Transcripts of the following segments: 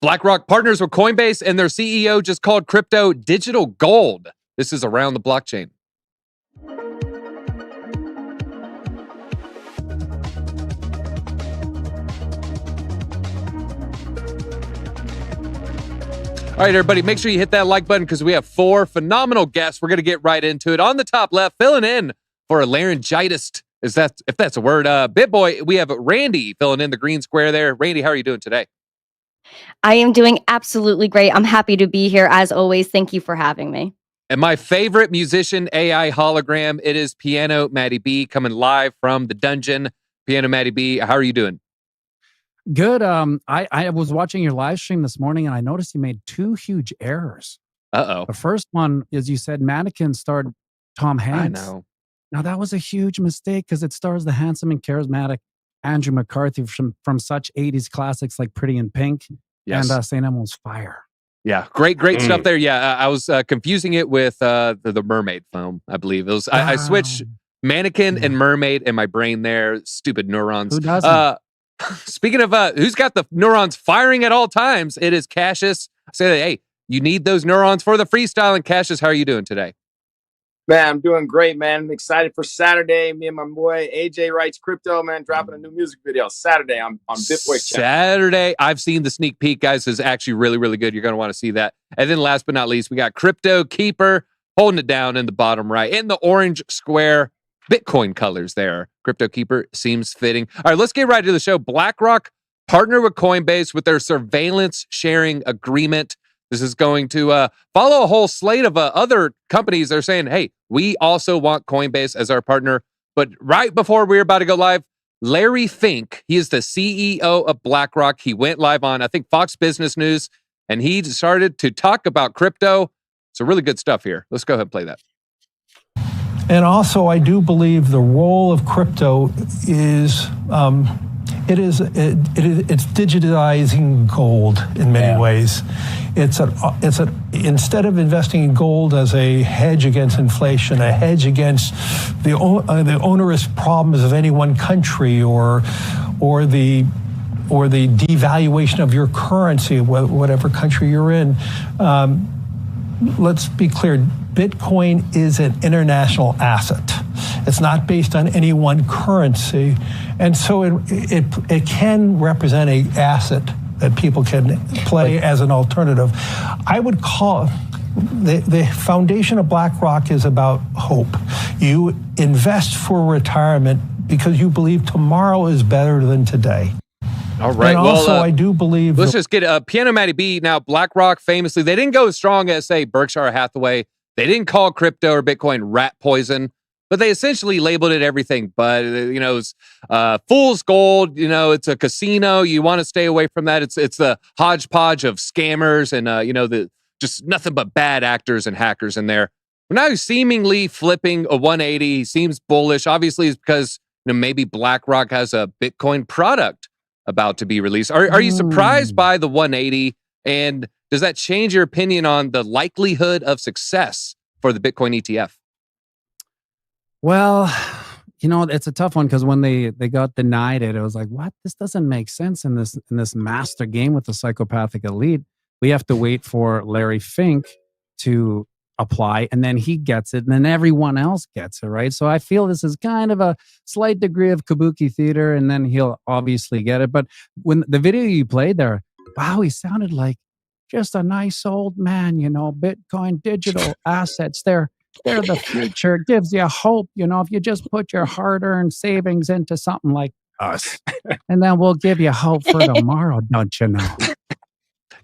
BlackRock partners with Coinbase, and their CEO just called crypto digital gold. This is Around the Blockchain. All right, everybody, make sure you hit that like button because we have 4 phenomenal guests. We're going to get right into it. On the top left, filling in for a laryngitis, if that's a word, BitBoy, we have Randy filling in the green square there. Randy, how are you doing today? I am doing absolutely great. I'm happy to be here as always. Thank you for having me. And my favorite musician AI hologram, it is Piano Matty B coming live from the dungeon. Piano Matty B, how are you doing? Good. I was watching your live stream this morning and I noticed you made 2 huge errors. Uh-oh. The first one is you said Mannequin starred Tom Hanks. I know. Now that was a huge mistake because it stars the handsome and charismatic Andrew McCarthy from such 80s classics like Pretty in Pink and St. Elmo's Fire. Yeah, great stuff there. Yeah, I was confusing it with the Mermaid film, I believe. It was. I switched Mannequin and Mermaid in my brain there. Stupid neurons. Who doesn't? Speaking of who's got the neurons firing at all times, it is Cassius. Say, hey, you need those neurons for the freestyle. And Cassius, how are you doing today? Man, I'm doing great, man. I'm excited for Saturday. Me and my boy AJ Writes Crypto, man, dropping a new music video Saturday on BitBoy channel. Saturday, I've seen the sneak peek, guys. Is actually really, really good. You're going to want to see that. And then last but not least, we got Crypto Keeper holding it down in the bottom right in the orange square. Bitcoin colors there. Crypto Keeper seems fitting. All right, let's get right to the show. BlackRock partnered with Coinbase with their surveillance sharing agreement. This is going to follow a whole slate of other companies. They're saying, hey, we also want Coinbase as our partner. But right before we're about to go live, Larry Fink, he is the CEO of BlackRock. He went live on, I think, Fox Business News, and he started to talk about crypto. So really good stuff here. Let's go ahead and play that. And also, I do believe the role of crypto is it's digitizing gold in many ways. Instead of investing in gold as a hedge against inflation, a hedge against the onerous problems of any one country, or the devaluation of your currency, whatever country you're in. Let's be clear. Bitcoin is an international asset. It's not based on any one currency. And so it can represent an asset that people can play as an alternative. I would call the foundation of BlackRock is about hope. You invest for retirement because you believe tomorrow is better than today. All right. And also, I do believe... Let's just get Piano Matty B. Now, BlackRock famously, they didn't go as strong as, say, Berkshire Hathaway. They didn't call crypto or Bitcoin rat poison, but they essentially labeled it everything. But, it's fool's gold. It's a casino. You want to stay away from that. It's the hodgepodge of scammers and, the just nothing but bad actors and hackers in there. But now he's seemingly flipping a 180. He seems bullish. Obviously, it's because maybe BlackRock has a Bitcoin product about to be released. Are you surprised by the 180? And does that change your opinion on the likelihood of success for the Bitcoin ETF? Well, it's a tough one because when they got denied it was like, what? This doesn't make sense in this master game with the psychopathic elite. We have to wait for Larry Fink to apply, and then he gets it, and then everyone else gets it, right? So I feel this is kind of a slight degree of kabuki theater, and then he'll obviously get it. But when the video you played there, wow, he sounded like just a nice old man, Bitcoin digital assets. They're the future. It gives you hope, if you just put your hard-earned savings into something like us, and then we'll give you hope for tomorrow, don't you know?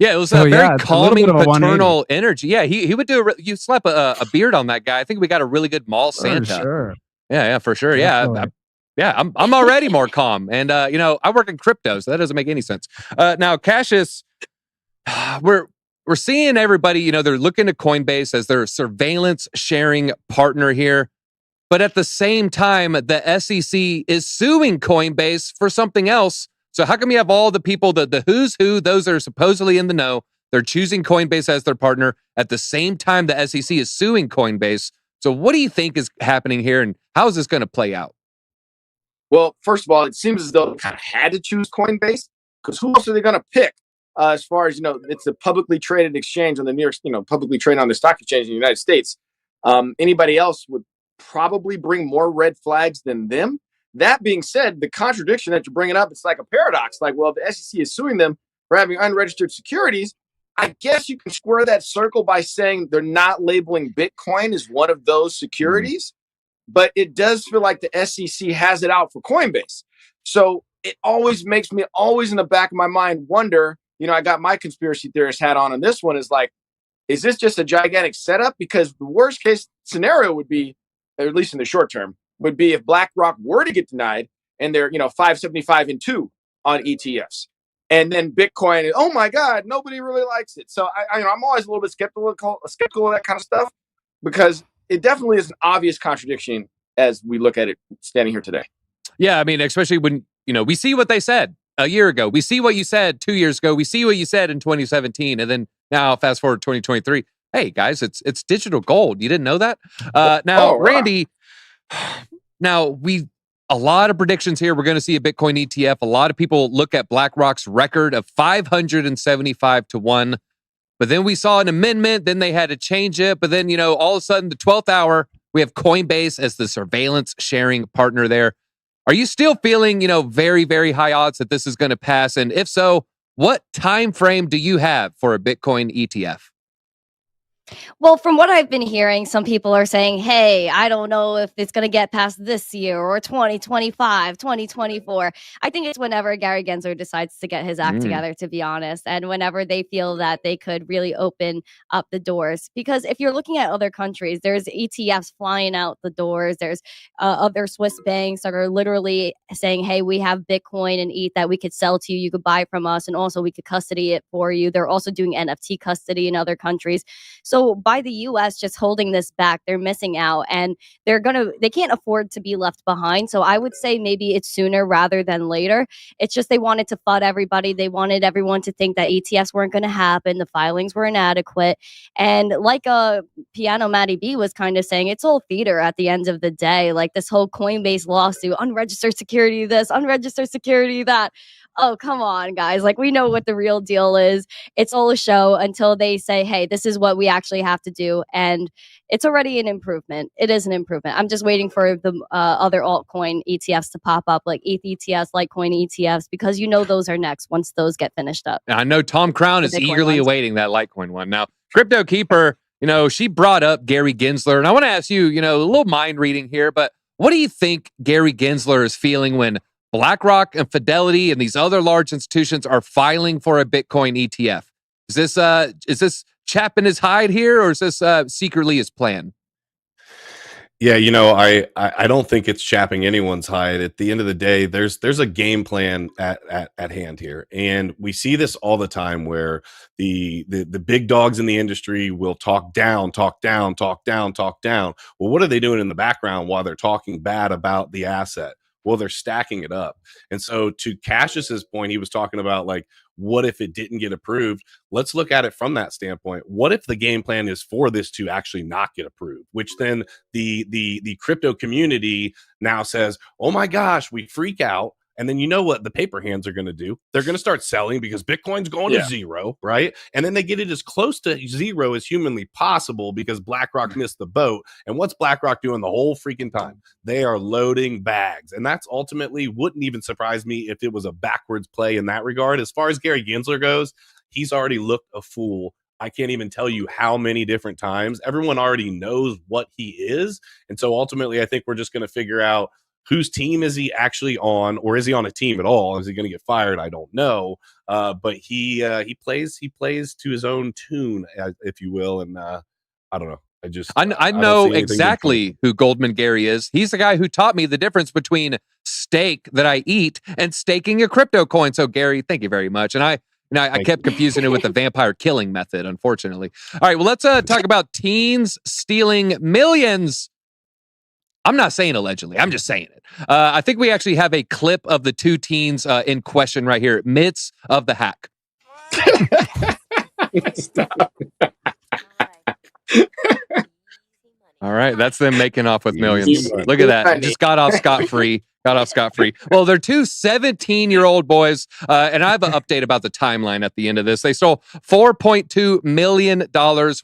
Yeah, it was a very calming, paternal energy. Yeah, he would do. You slap a beard on that guy. I think we got a really good mall Santa. For sure. Yeah, for sure. Yeah, I'm already more calm, and I work in crypto, so that doesn't make any sense. Now, Cassius, we're seeing everybody. They're looking to Coinbase as their surveillance sharing partner here, but at the same time, the SEC is suing Coinbase for something else. So how come you have all the people, the who's who, those that are supposedly in the know, they're choosing Coinbase as their partner at the same time the SEC is suing Coinbase? So what do you think is happening here, and how is this going to play out? Well, first of all, it seems as though they kind of had to choose Coinbase, because who else are they going to pick? as far as, it's a publicly traded exchange on the New York, publicly traded on the stock exchange in the United States. Anybody else would probably bring more red flags than them. That being said, the contradiction that you're bringing up, it's like a paradox. Like, well, the SEC is suing them for having unregistered securities. I guess you can square that circle by saying they're not labeling Bitcoin as one of those securities, but it does feel like the SEC has it out for Coinbase. So it always makes me always in the back of my mind wonder, I got my conspiracy theorist hat on this one is like, is this just a gigantic setup? Because the worst case scenario would be, at least in the short term, would be if BlackRock were to get denied and they're, 575 and 2 on ETFs. And then Bitcoin, oh my God, nobody really likes it. So I'm always a little bit skeptical of that kind of stuff, because it definitely is an obvious contradiction as we look at it standing here today. Yeah, I mean, especially when, we see what they said a year ago. We see what you said 2 years ago. We see what you said in 2017. And then now fast forward 2023. Hey, guys, it's digital gold. You didn't know that? Randy, now a lot of predictions here. We're going to see a Bitcoin ETF. A lot of people look at BlackRock's record of 575 to 1. But then we saw an amendment. Then they had to change it. But then, all of a sudden, the 12th hour, we have Coinbase as the surveillance sharing partner there. Are you still feeling, very, very high odds that this is going to pass? And if so, what time frame do you have for a Bitcoin ETF? Well, from what I've been hearing, some people are saying, hey, I don't know if it's going to get past this year or 2025, 2024. I think it's whenever Gary Gensler decides to get his act together, to be honest, and whenever they feel that they could really open up the doors. Because if you're looking at other countries, there's ETFs flying out the doors. There's other Swiss banks that are literally saying, hey, we have Bitcoin and ETH that we could sell to you. You could buy from us, and also we could custody it for you. They're also doing NFT custody in other countries. So by the US just holding this back, they're missing out, and they can't afford to be left behind. So I would say maybe it's sooner rather than later. It's just they wanted to FUD everybody. They wanted everyone to think that ETFs weren't going to happen. The filings were inadequate. And like Piano Matty B was kind of saying, it's all theater at the end of the day. Like this whole Coinbase lawsuit, unregistered security this, unregistered security that. Oh, come on, guys. Like, we know what the real deal is. It's all a show until they say, hey, this is what we actually have to do. And it's already an improvement. It is an improvement. I'm just waiting for the other altcoin ETFs to pop up, like ETH ETFs, Litecoin ETFs, because those are next once those get finished up. I know Tom Crown is eagerly awaiting that Litecoin one. Now, Crypto Keeper, she brought up Gary Gensler. And I want to ask you, a little mind reading here, but what do you think Gary Gensler is feeling when BlackRock and Fidelity and these other large institutions are filing for a Bitcoin ETF? Is this chapping his hide here, or is this secretly his plan? Yeah, I don't think it's chapping anyone's hide. At the end of the day, there's a game plan at hand here, and we see this all the time where the big dogs in the industry will talk down. Well, what are they doing in the background while they're talking bad about the asset? Well, they're stacking it up. And so to Cassius's point, he was talking about like, what if it didn't get approved? Let's look at it from that standpoint. What if the game plan is for this to actually not get approved? Which then the crypto community now says, oh my gosh, we freak out. And then you know what the paper hands are going to do? They're going to start selling because Bitcoin's going to zero, right? And then they get it as close to zero as humanly possible because BlackRock missed the boat. And what's BlackRock doing the whole freaking time? They are loading bags. And that's ultimately wouldn't even surprise me if it was a backwards play in that regard. As far as Gary Gensler goes, he's already looked a fool. I can't even tell you how many different times. Everyone already knows what he is. And so ultimately, I think we're just going to figure out whose team is he actually on, or is he on a team at all? Is he going to get fired? I don't know. But he plays to his own tune, if you will. And I don't know. I know exactly who Goldman Gary is. He's the guy who taught me the difference between steak that I eat and staking a crypto coin. So Gary, thank you very much. And I kept confusing it with the vampire killing method, unfortunately. All right, well, let's talk about teens stealing millions. I'm not saying allegedly. I'm just saying it. I think we actually have a clip of the two teens in question right here, midst of the hack. All right, that's them making off with millions. Look at that. Just got off scot-free. Got off scot-free. Well, they're two 17-year-old boys, and I have an update about the timeline at the end of this. They stole $4.2 million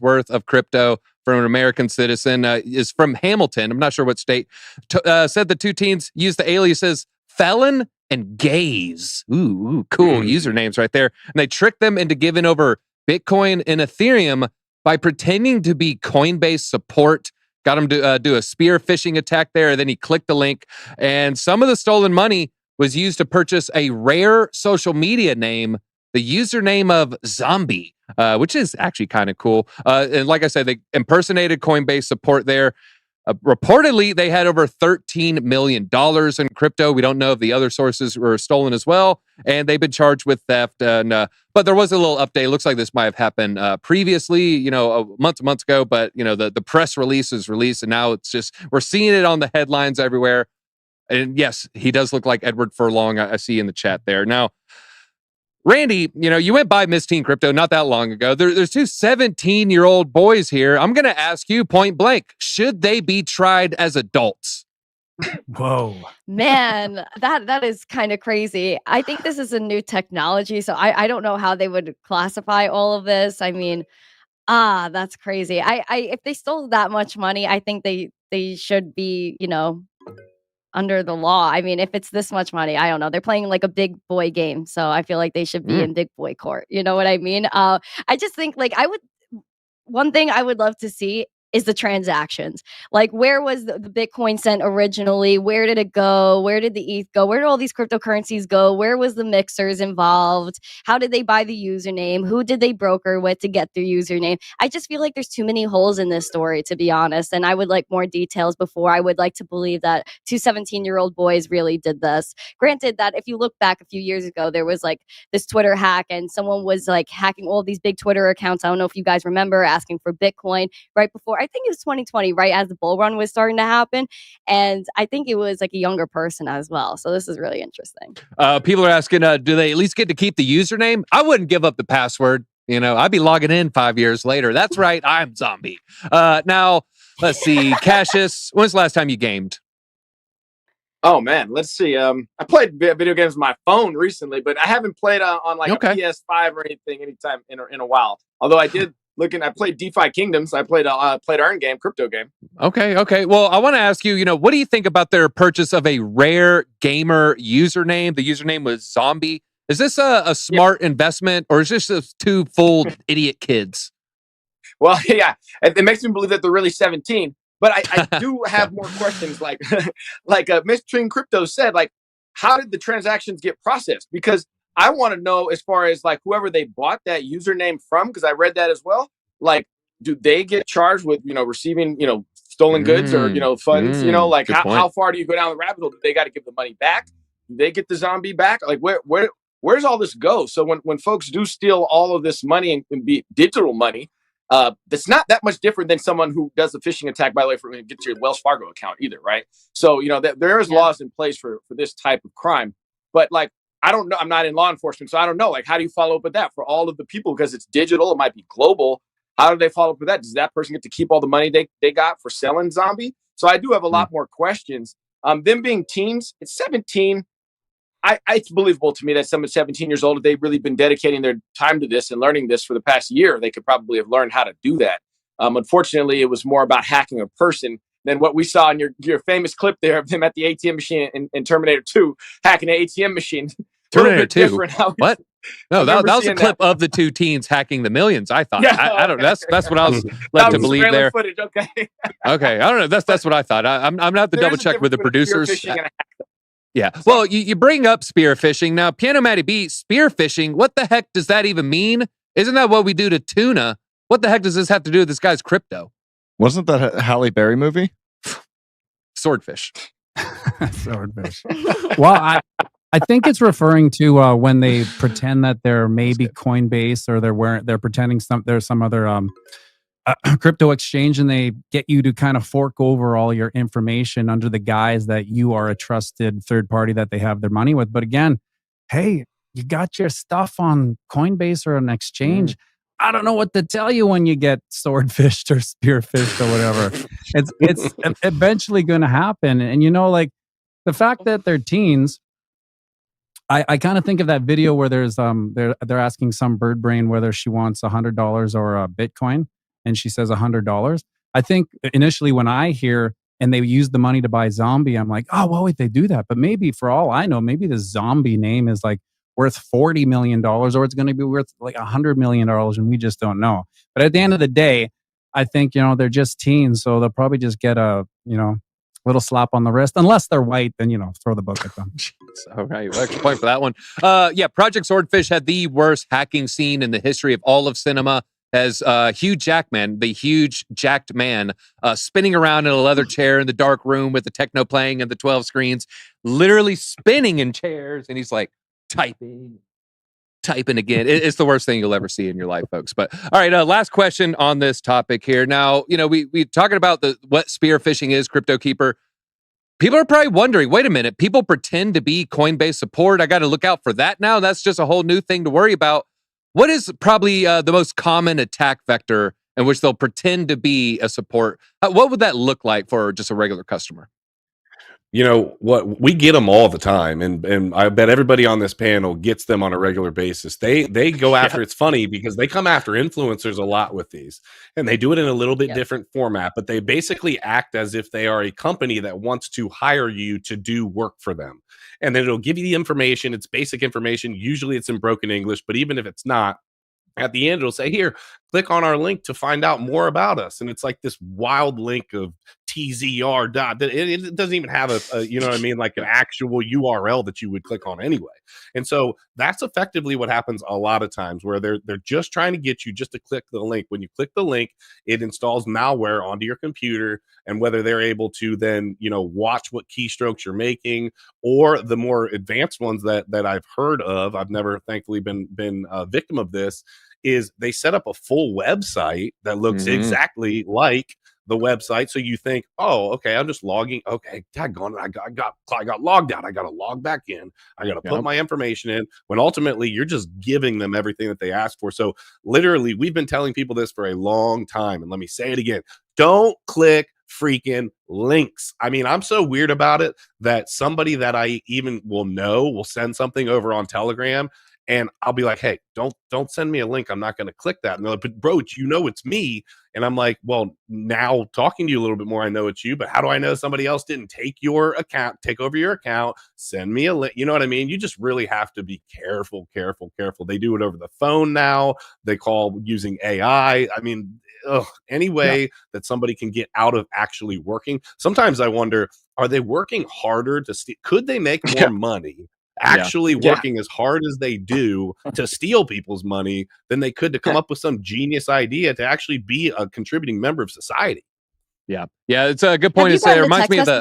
worth of crypto from an American citizen. Is from Hamilton. I'm not sure what state. Said the two teens used the aliases Felon and Gaze. Ooh, cool usernames right there. And they tricked them into giving over Bitcoin and Ethereum by pretending to be Coinbase support. Got him to do a spear phishing attack there. Then he clicked the link. And some of the stolen money was used to purchase a rare social media name, the username of Zombie, which is actually kind of cool. And like I said, they impersonated Coinbase support there. Reportedly, they had over $13 million in crypto. We don't know if the other sources were stolen as well, and they've been charged with theft. And but there was a little update. It looks like this might have happened previously, months ago. But the press release is released, and now it's just we're seeing it on the headlines everywhere. And yes, he does look like Edward Furlong. I see in the chat there now. Randy, you went by Miss Teen Crypto not that long ago. There's two 17-year-old boys here. I'm going to ask you point blank, should they be tried as adults? Whoa. Man, that is kind of crazy. I think this is a new technology, so I don't know how they would classify all of this. I mean, that's crazy. I if they stole that much money, I think they should be, under the law. I mean, if it's this much money, I don't know. They're playing like a big boy game, so I feel like they should be in big boy court. You know what I mean? I just think one thing I would love to see is the transactions. Like, where was the Bitcoin sent originally? Where did it go? Where did the ETH go? Where did all these cryptocurrencies go? Where was the mixers involved? How did they buy the username? Who did they broker with to get their username? I just feel like there's too many holes in this story, to be honest. And I would like more details before I would like to believe that two 17-year-old boys really did this. Granted that if you look back a few years ago, there was like this Twitter hack and someone was like hacking all these big Twitter accounts. I don't know if you guys remember, asking for Bitcoin right before, I think it was 2020, right as the bull run was starting to happen. And I think it was like a younger person as well. So this is really interesting. People are asking, do they at least get to keep the username? I wouldn't give up the password. I'd be logging in 5 years later. That's right. I'm Zombie. Now, let's see. Cassius, when's the last time you gamed? Oh man, let's see. I played video games on my phone recently, but I haven't played on like a PS5 or anything anytime in a while. Although I did I played DeFi Kingdoms. I played Earn game, crypto game. Okay. Well, I want to ask you, what do you think about their purchase of a rare gamer username? The username was Zombie. Is this a smart investment, or is this just two full idiot kids? Well, yeah, it makes me believe that they're really 17. But I do have more questions, like Miss Teen Crypto said, like, how did the transactions get processed? Because I want to know, as far as like whoever they bought that username from, because I read that as well. Like, do they get charged with receiving stolen goods or funds? Like how far do you go down the rabbit hole? Do they got to give the money back? Do they get the zombie back? Like where's all this go? So when folks do steal all of this money and be digital money, that's not that much different than someone who does a phishing attack, by the way, for get your Wells Fargo account either, right? So there is laws in place for this type of crime, but like, I don't know. I'm not in law enforcement, so I don't know. Like, how do you follow up with that for all of the people? Because it's digital, it might be global. How do they follow up with that? Does that person get to keep all the money they got for selling Zombie? So I do have a lot more questions. Them being teens, it's 17. It's believable to me that someone 17 years old, if they've really been dedicating their time to this and learning this for the past year, they could probably have learned how to do that. Unfortunately, it was more about hacking a person than what we saw in your famous clip there of them at the ATM machine in Terminator 2, hacking an ATM machine. Terminator 2? What? No, that was a clip of the two teens hacking the millions, I thought. Yeah, I don't know. That's what I was led to believe there. Footage, okay. Okay, I don't know. That's what I thought. I'm going to have to double check with the producers. Yeah. Well, you bring up spear phishing. Now, Piano Matty B, spear phishing, what the heck does that even mean? Isn't that what we do to tuna? What the heck does this have to do with this guy's crypto? Wasn't that a Halle Berry movie? Swordfish. Swordfish. Well, I think it's referring to when they pretend that they're maybe Coinbase, or they're pretending there's some other crypto exchange, and they get you to kind of fork over all your information under the guise that you are a trusted third party that they have their money with. But again, hey, you got your stuff on Coinbase or an exchange. I don't know what to tell you when you get swordfished or spearfished or whatever. It's eventually going to happen. And like, the fact that they're teens, I kind of think of that video where there's they're asking some bird brain whether she wants $100 or a Bitcoin, and she says $100. I think initially when I hear and they use the money to buy zombie, I'm like, oh, why would they do that? But maybe for all I know, maybe the zombie name is like worth $40 million, or it's going to be worth like $100 million, and we just don't know. But at the end of the day, I think, they're just teens, so they'll probably just get a, little slap on the wrist. Unless they're white, then, throw the book at them. All right. Well, extra point for that one. Yeah, Project Swordfish had the worst hacking scene in the history of all of cinema, as Hugh Jackman, the huge jacked man, spinning around in a leather chair in the dark room with the techno playing and the 12 screens, literally spinning in chairs. And he's like typing again. It's the worst thing you'll ever see in your life, folks. But all right, last question on this topic here. Now, we talking about what spear phishing is, Crypto Keeper. People are probably wondering, wait a minute, people pretend to be Coinbase support. I got to look out for that now. That's just a whole new thing to worry about. What is probably the most common attack vector in which they'll pretend to be a support? What would that look like for just a regular customer? What we get them all the time, and I bet everybody on this panel gets them on a regular basis. They go after. It's funny because they come after influencers a lot with these, and they do it in a little bit different format. But they basically act as if they are a company that wants to hire you to do work for them, and then it'll give you the information. It's basic information. Usually, it's in broken English, but even if it's not, at the end, it'll say, here, click on our link to find out more about us. And it's like this wild link of TZR dot. It doesn't even have a like an actual URL that you would click on anyway. And so that's effectively what happens a lot of times, where they're just trying to get you just to click the link. When you click the link, it installs malware onto your computer, and whether they're able to then, watch what keystrokes you're making, or the more advanced ones that I've heard of, I've never thankfully been a victim of this, is they set up a full website that looks exactly like the website. So you think, oh, okay, I'm just logging. Okay, daggone it, I got logged out. I got to log back in. I got to put my information in, when ultimately you're just giving them everything that they asked for. So literally, we've been telling people this for a long time. And let me say it again. Don't click freaking links. I mean, I'm so weird about it that somebody that I even will send something over on Telegram, and I'll be like, hey, don't send me a link. I'm not going to click that. And they're like, but bro, it's me. And I'm like, well, now talking to you a little bit more, I know it's you, but how do I know somebody else didn't take over your account, send me a link? You know what I mean? You just really have to be careful. They do it over the phone now. They call using AI. I mean, any way that somebody can get out of actually working. Sometimes I wonder, are they working harder to steal? Could they make more money actually working as hard as they do to steal people's money than they could to come up with some genius idea to actually be a contributing member of society? Yeah, it's a good point to say. It reminds me of the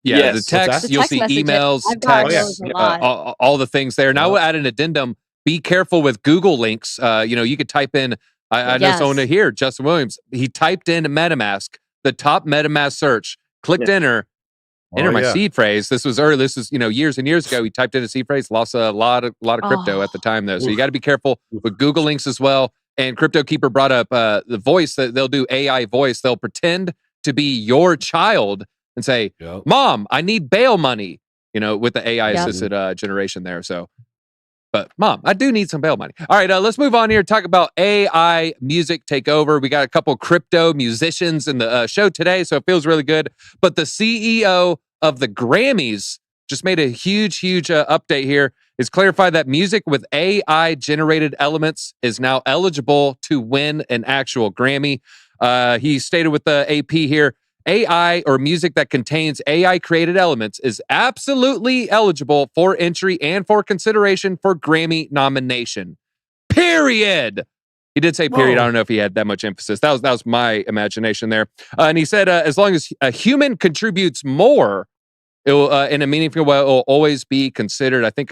the text. You'll see emails, texts, all the things there. Now we'll add an addendum. Be careful with Google links. You could type in. I know someone here, Justin Williams. He typed in MetaMask, the top MetaMask search, clicked enter. Enter my seed phrase. This was early. This is years and years ago. He typed in a seed phrase, lost a lot of crypto at the time though. So you got to be careful with Google links as well. And Crypto Keeper brought up the voice that they'll do AI voice. They'll pretend to be your child and say, "Mom, I need bail money." With the AI assisted generation there. So, but Mom, I do need some bail money. All right, let's move on here. Talk about AI music takeover. We got a couple crypto musicians in the show today, so it feels really good. But the CEO of the Grammys just made a huge update here. It's clarified that music with AI generated elements is now eligible to win an actual Grammy. He stated with the AP here, AI or music that contains AI created elements is absolutely eligible for entry and for consideration for Grammy nomination. Period. He did say period. I don't know if he had that much emphasis. That was my imagination there. And he said, as long as a human contributes more, it will, in a meaningful way, it will always be considered. I think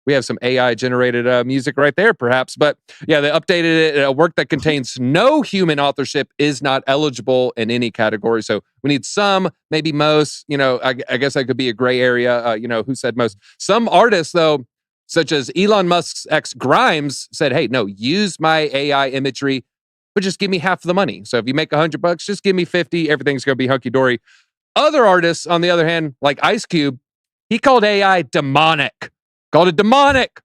we have some AI generated music right there, perhaps. But yeah, they updated it. Work that contains no human authorship is not eligible in any category. So we need some, maybe most. I guess that could be a gray area. Who said most? Some artists, though, such as Elon Musk's ex Grimes, said, "Hey, no, use my AI imagery, but just give me half the money. So if you make $100, just give me 50. Everything's going to be hunky dory." Other artists, on the other hand, like Ice Cube, he called AI demonic. Called it demonic.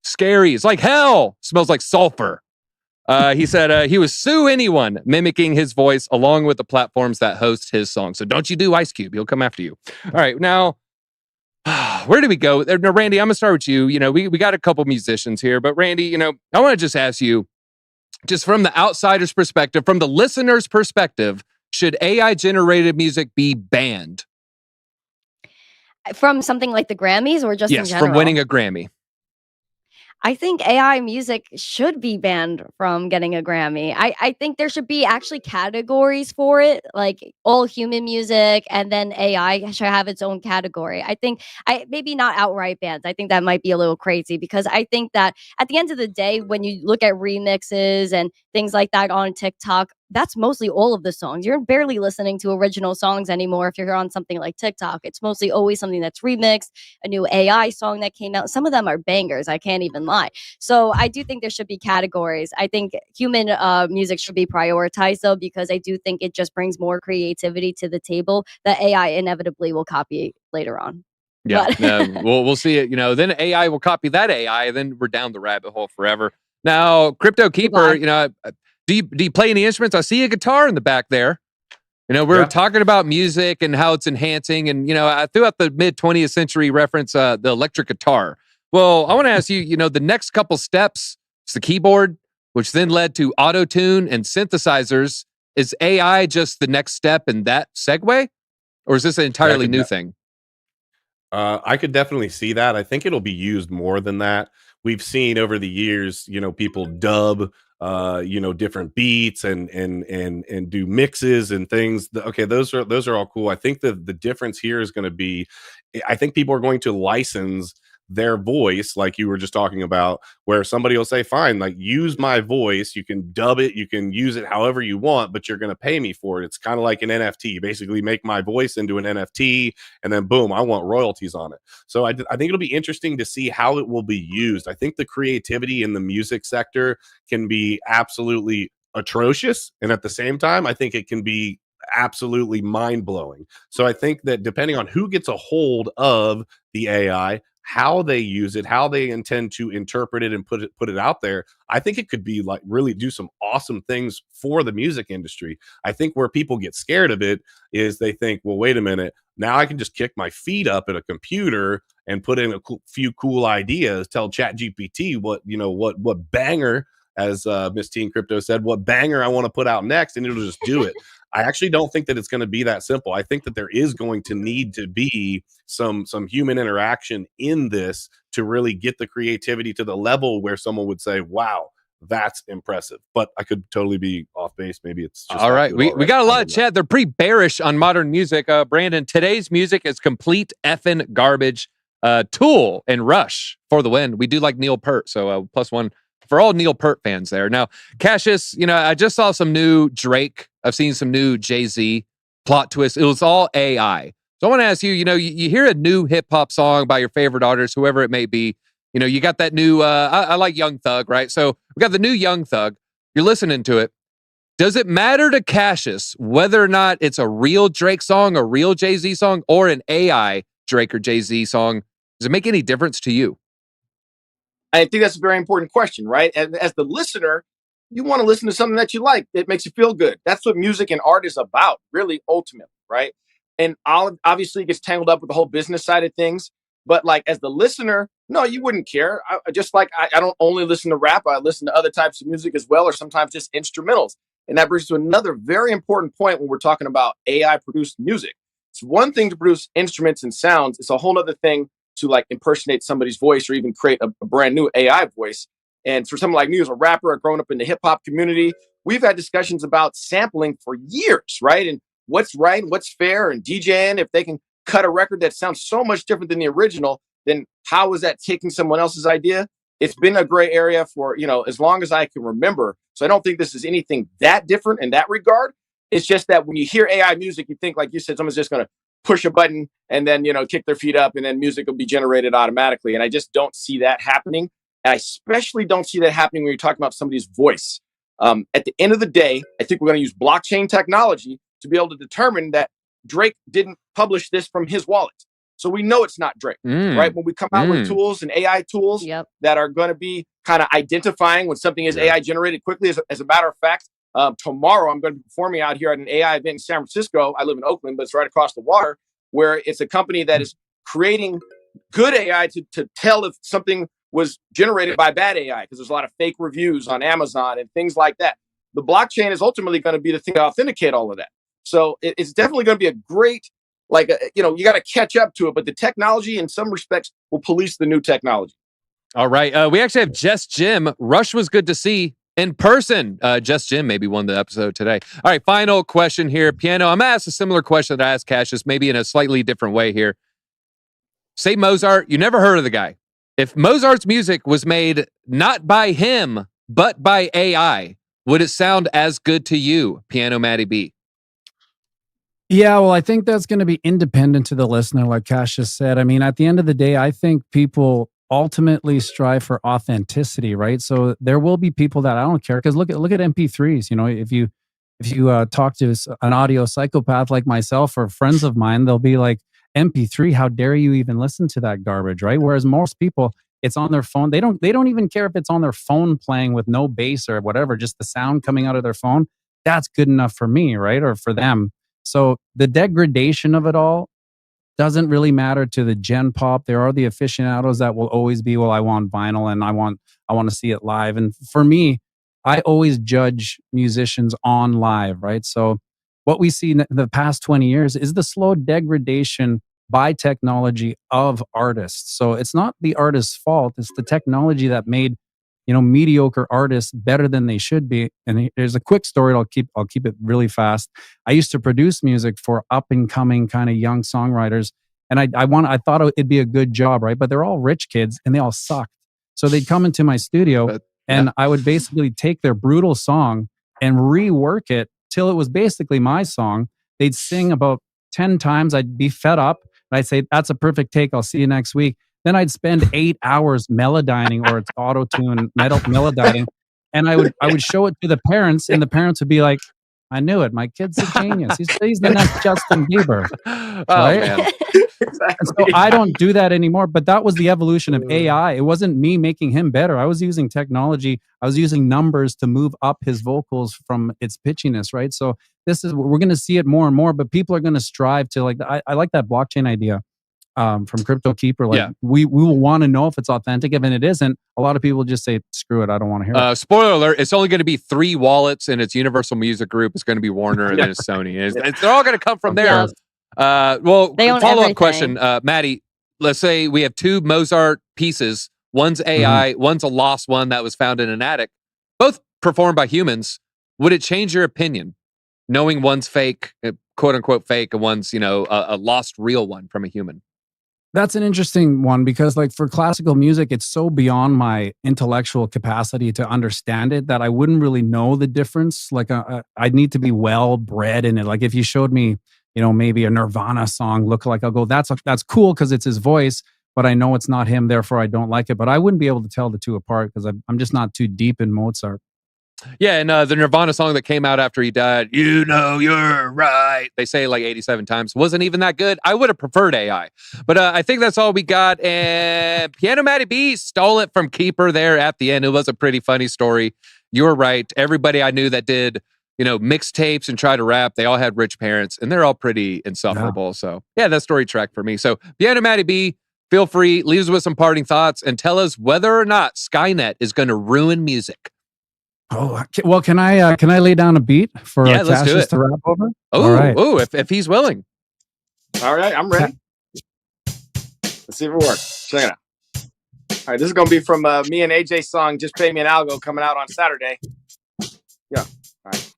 Scary. It's like hell. Smells like sulfur. He said he would sue anyone mimicking his voice along with the platforms that host his songs. So don't you do Ice Cube. He'll come after you. All right. Now, where do we go? Now, Randy, I'm going to start with you. You know, we got a couple musicians here, but Randy, you know, I want to just ask you, just from the outsider's perspective, from the listener's perspective, should AI-generated music be banned? From something like the Grammys or just in Yes, general? from winning a Grammy. I think AI music should be banned from getting a Grammy. I think there should be actually categories for it, like all human music, and then AI should have its own category. I think maybe not outright bans. I think that might be a little crazy because I think that at the end of the day, when you look at remixes and things like that on TikTok, that's mostly all of the songs. You're barely listening to original songs anymore if you're on something like TikTok. It's mostly always something that's remixed, a new AI song that came out. Some of them are bangers, I can't even lie. So I do think there should be categories. I think human music should be prioritized, though, because I do think it just brings more creativity to the table that AI inevitably will copy later on. Yeah, But we'll see it. You know, then AI will copy that AI, and then we're down the rabbit hole forever. Now, Crypto Keeper, Goodbye. you know, do you play any instruments? I see a guitar in the back there. You know, we're talking about music and how it's enhancing, and you know, throughout the mid 20th century reference the electric guitar. Well, I want to ask you, you know, the next couple steps, it's the keyboard, which then led to auto tune and synthesizers. Is AI just the next step in that segue, or is this an entirely new thing? I could definitely see that. I think it'll be used more than that. We've seen over the years, you know, people dub, you know, different beats and do mixes and things. Okay, those are all cool. I think the difference here is going to be, I think people are going to license their voice, like you were just talking about, where somebody will say, fine, like use my voice, you can dub it, you can use it however you want, but you're going to pay me for it. It's kind of like an NFT. Basically make my voice into an NFT, and then boom, I want royalties on it. So I think it'll be interesting to see how it will be used. I think the creativity in the music sector can be absolutely atrocious, and at the same time, I think it can be absolutely mind-blowing. So I think that depending on who gets a hold of the AI, how they use it, how they intend to interpret it and put it out there, I think it could be like really do some awesome things for the music industry. I think where people get scared of it is they think, well, wait a minute, now I can just kick my feet up at a computer and put in a few cool ideas, tell ChatGPT what banger, as Miss Teen Crypto said, what banger I want to put out next, and it'll just do it. I actually don't think that it's going to be that simple. I think that there is going to need to be some human interaction in this to really get the creativity to the level where someone would say, wow, that's impressive. But I could totally be off base. Maybe it's just all right. We got a lot of chat. They're pretty bearish on modern music. Brandon, today's music is complete effing garbage. Tool and Rush for the win. We do like Neil Peart, so +1 for all Neil Peart fans there. Now, Cassius, you know, I just saw some new Drake. I've seen some new Jay-Z plot twist. It was all AI. So I want to ask you, you know, you hear a new hip hop song by your favorite artist, whoever it may be. You know, you got that new, I like Young Thug, right? So we got the new Young Thug. You're listening to it. Does it matter to Cassius whether or not it's a real Drake song, a real Jay-Z song, or an AI Drake or Jay-Z song? Does it make any difference to you? I think that's a very important question, right? And as the listener, you want to listen to something that you like, that makes you feel good. That's what music and art is about, really, ultimately, right? And obviously it gets tangled up with the whole business side of things. But like as the listener, no, you wouldn't care. I don't only listen to rap. I listen to other types of music as well, or sometimes just instrumentals. And that brings us to another very important point when we're talking about AI produced music. It's one thing to produce instruments and sounds. It's a whole other thing to like impersonate somebody's voice or even create a brand new AI voice. And for someone like me, as a rapper, I've grown up in the hip hop community, we've had discussions about sampling for years, right? And what's right and what's fair, and DJing, if they can cut a record that sounds so much different than the original, then how is that taking someone else's idea? It's been a gray area for, you know, as long as I can remember. So I don't think this is anything that different in that regard. It's just that when you hear AI music, you think, like you said, someone's just going to push a button and then, you know, kick their feet up and then music will be generated automatically. And I just don't see that happening. And I especially don't see that happening when you're talking about somebody's voice. At the end of the day, I think we're going to use blockchain technology to be able to determine that Drake didn't publish this from his wallet. So we know it's not Drake, right? When we come out with tools and AI tools that are going to be kind of identifying when something is AI generated quickly. As a matter of fact, tomorrow I'm going to be performing out here at an AI event in San Francisco. I live in Oakland, but it's right across the water, where it's a company that is creating good AI to tell if something was generated by bad AI, because there's a lot of fake reviews on Amazon and things like that. The blockchain is ultimately going to be the thing to authenticate all of that. So it's definitely going to be a great, you got to catch up to it, but the technology in some respects will police the new technology. All right. We actually have Just Jim. Rush was good to see in person. Just Jim maybe won the episode today. All right. Final question here. Piano. I'm going to ask a similar question that I asked Cassius, maybe in a slightly different way here. Say Mozart. You never heard of the guy. If Mozart's music was made not by him, but by AI, would it sound as good to you, Piano Matty B? Yeah, well, I think that's going to be independent to the listener, like Cassius said. I mean, at the end of the day, I think people ultimately strive for authenticity, right? So there will be people that I don't care, because look at MP3s. You know, if you talk to an audio psychopath like myself or friends of mine, they'll be like, MP3, how dare you even listen to that garbage, right? Whereas most people, it's on their phone. They don't even care if it's on their phone playing with no bass or whatever, just the sound coming out of their phone. That's good enough for me, right? Or for them. So the degradation of it all doesn't really matter to the gen pop. There are the aficionados that will always be, well, I want vinyl and I want to see it live. And for me, I always judge musicians on live, right? So what we see in the past 20 years is the slow degradation by technology of artists. So it's not the artist's fault. It's the technology that made, mediocre artists better than they should be. And there's a quick story. I'll keep it really fast. I used to produce music for up and coming kind of young songwriters. And I thought it'd be a good job, right? But they're all rich kids and they all sucked. So they'd come into my studio and I would basically take their brutal song and rework it till it was basically my song. They'd sing about 10 times. I'd be fed up. And I'd say, that's a perfect take. I'll see you next week. Then I'd spend 8 hours melodyning, or it's auto-tune melodyning. And I would show it to the parents, and the parents would be like, I knew it. My kid's a genius. He's the next Justin Bieber. Oh, right? man. Exactly. So I don't do that anymore. But that was the evolution of AI. It wasn't me making him better. I was using technology. I was using numbers to move up his vocals from its pitchiness, right? So we're going to see it more and more, but people are going to strive to, like, I like that blockchain idea from Crypto Keeper. Like, we will want to know if it's authentic. If it isn't, a lot of people just say, screw it, I don't want to hear it. Spoiler alert, it's only going to be 3 wallets, and it's Universal Music Group. It's going to be Warner, and then it's Sony. They're all going to come from there. Well, follow-up question, Maddie, let's say we have 2 Mozart pieces. One's AI, one's a lost one that was found in an attic. Both performed by humans. Would it change your opinion, knowing one's fake, quote-unquote fake, and one's, a lost real one from a human? That's an interesting one, because, like, for classical music, it's so beyond my intellectual capacity to understand it that I wouldn't really know the difference. Like, I'd need to be well bred in it. Like, if you showed me, maybe a Nirvana song lookalike, I'll go, that's cool because it's his voice, but I know it's not him, therefore I don't like it. But I wouldn't be able to tell the two apart because I'm just not too deep in Mozart. Yeah, and the Nirvana song that came out after he died, you're right, they say like 87 times, wasn't even that good. I would have preferred AI. But I think that's all we got. And Piano Matty B stole it from Keeper there at the end. It was a pretty funny story. You're right. Everybody I knew that did, mixtapes and try to rap, they all had rich parents, and they're all pretty insufferable. Yeah. So, yeah, that story tracked for me. So, Piano Matty B, feel free, leave us with some parting thoughts, and tell us whether or not Skynet is going to ruin music. Oh, well, can I lay down a beat for Cassius to wrap over? Oh, if he's willing. All right, I'm ready. Let's see if it works. Check it out. All right, this is going to be from me and AJ's song, Just Pay Me an Algo, coming out on Saturday. Yeah, all right.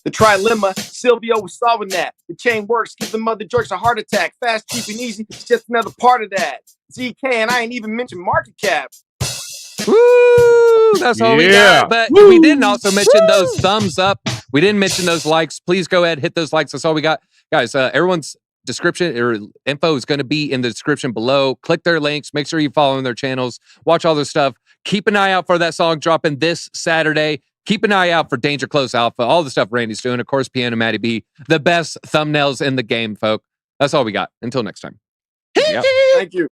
The trilemma, Silvio was solving that. The chain works, give the mother jerks a heart attack. Fast, cheap, and easy, it's just another part of that. ZK, and I ain't even mentioned market cap. Woo! That's all we got. But we didn't also mention those thumbs up. We didn't mention those likes. Please go ahead, hit those likes. That's all we got. Guys, everyone's description or info is going to be in the description below. Click their links. Make sure you follow their channels. Watch all their stuff. Keep an eye out for that song dropping this Saturday. Keep an eye out for Danger Close Alpha, all the stuff Randy's doing. Of course, Piano Matty B, the best thumbnails in the game, folk. That's all we got. Until next time. Thank you.